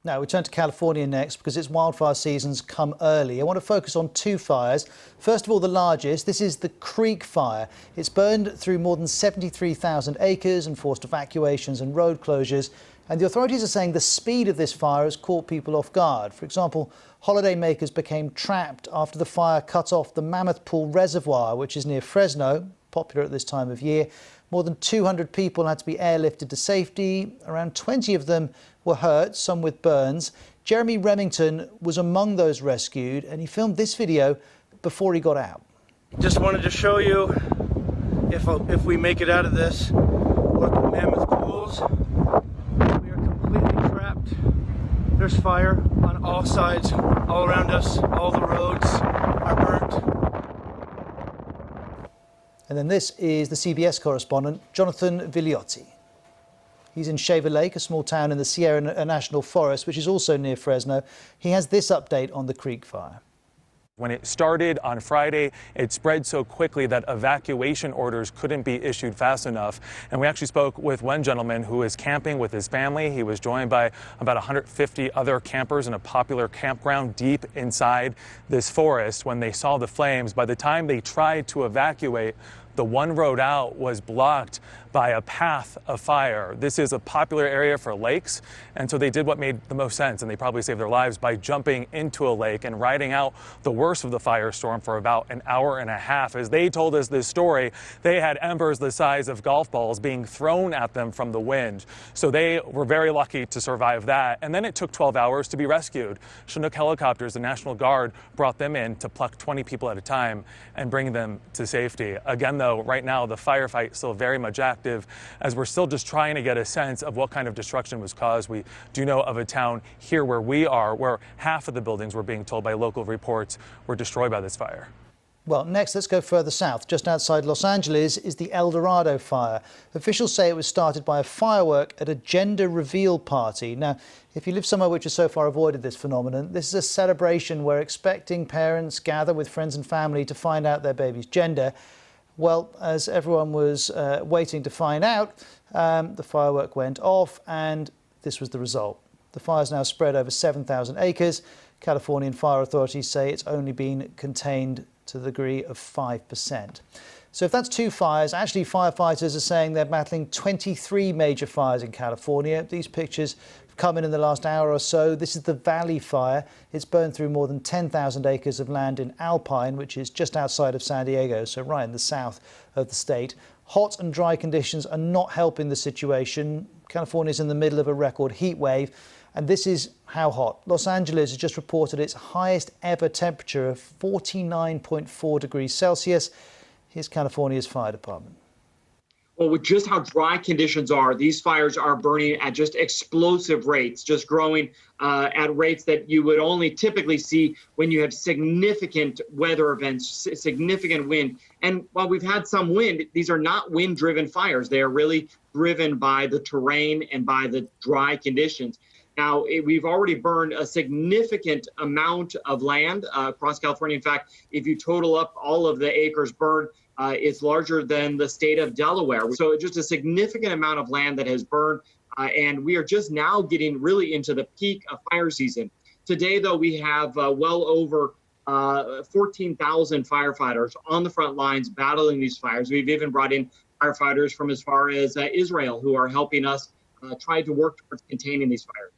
Now we turn to California next because its wildfire season's come early. I want to focus on two fires. First of all, the largest. This is the Creek Fire. It's burned through more than 73,000 acres and forced evacuations and road closures. And the authorities are saying the speed of this fire has caught people off guard. For example, holidaymakers became trapped after the fire cut off the Mammoth Pool Reservoir, which is near Fresno, popular at this time of year. More than 200 people had to be airlifted to safety. Around 20 of them were hurt, some with burns. Jeremy Remington was among those rescued, and he filmed this video before he got out. Just wanted to show you if we make it out of this. Look at Mammoth Pools. We are completely trapped. There's fire on all sides, all around us. All the roads are burnt. And then this is the CBS correspondent, Jonathan Vigliotti. He's in Shaver Lake, a small town in the Sierra National Forest, which is also near Fresno. He has this update on the Creek Fire. When it started on Friday, it spread so quickly that evacuation orders couldn't be issued fast enough. And we actually spoke with one gentleman who is camping with his family. He was joined by about 150 other campers in a popular campground deep inside this forest. When they saw the flames, by the time they tried to evacuate, the one road out was blocked by a path of fire. This is a popular area for lakes, and so they did what made the most sense, and they probably saved their lives by jumping into a lake and riding out the worst of the firestorm for about an hour and a half. As they told us this story, they had embers the size of golf balls being thrown at them from the wind. So they were very lucky to survive that. And then it took 12 hours to be rescued. Chinook helicopters, the National Guard, brought them in to pluck 20 people at a time and bring them to safety. Again, though, right now the firefight is still very much active, as we're still just trying to get a sense of what kind of destruction was caused. We do know of a town here where we are, where half of the buildings, we're being told by local reports, were destroyed by this fire. Well, next, let's go further south. Just outside Los Angeles is the El Dorado fire. Officials say it was started by a firework at a gender reveal party. Now, if you live somewhere which has so far avoided this phenomenon, this is a celebration where expecting parents gather with friends and family to find out their baby's gender. Well, as everyone was waiting to find out, the firework went off, and this was the result. The fire's now spread over 7,000 acres. Californian fire authorities say it's only been contained to the degree of 5%. So if that's two fires, actually firefighters are saying they're battling 23 major fires in California. These pictures have come in the last hour or so. This is the Valley Fire. It's burned through more than 10,000 acres of land in Alpine, which is just outside of San Diego, so right in the south of the state. Hot and dry conditions are not helping the situation. California's in the middle of a record heat wave. And this is how hot. Los Angeles has just reported its highest ever temperature of 49.4 degrees Celsius. Here's California's fire department. Well, with just how dry conditions are, these fires are burning at just explosive rates, just growing at rates that you would only typically see when you have significant weather events, significant wind. And while we've had some wind, these are not wind-driven fires. They are really driven by the terrain and by the dry conditions. Now, we've already burned a significant amount of land across California. In fact, if you total up all of the acres burned, it's larger than the state of Delaware. So just a significant amount of land that has burned, and we are just now getting really into the peak of fire season. Today, though, we have well over 14,000 firefighters on the front lines battling these fires. We've even brought in firefighters from as far as Israel who are helping us try to work towards containing these fires.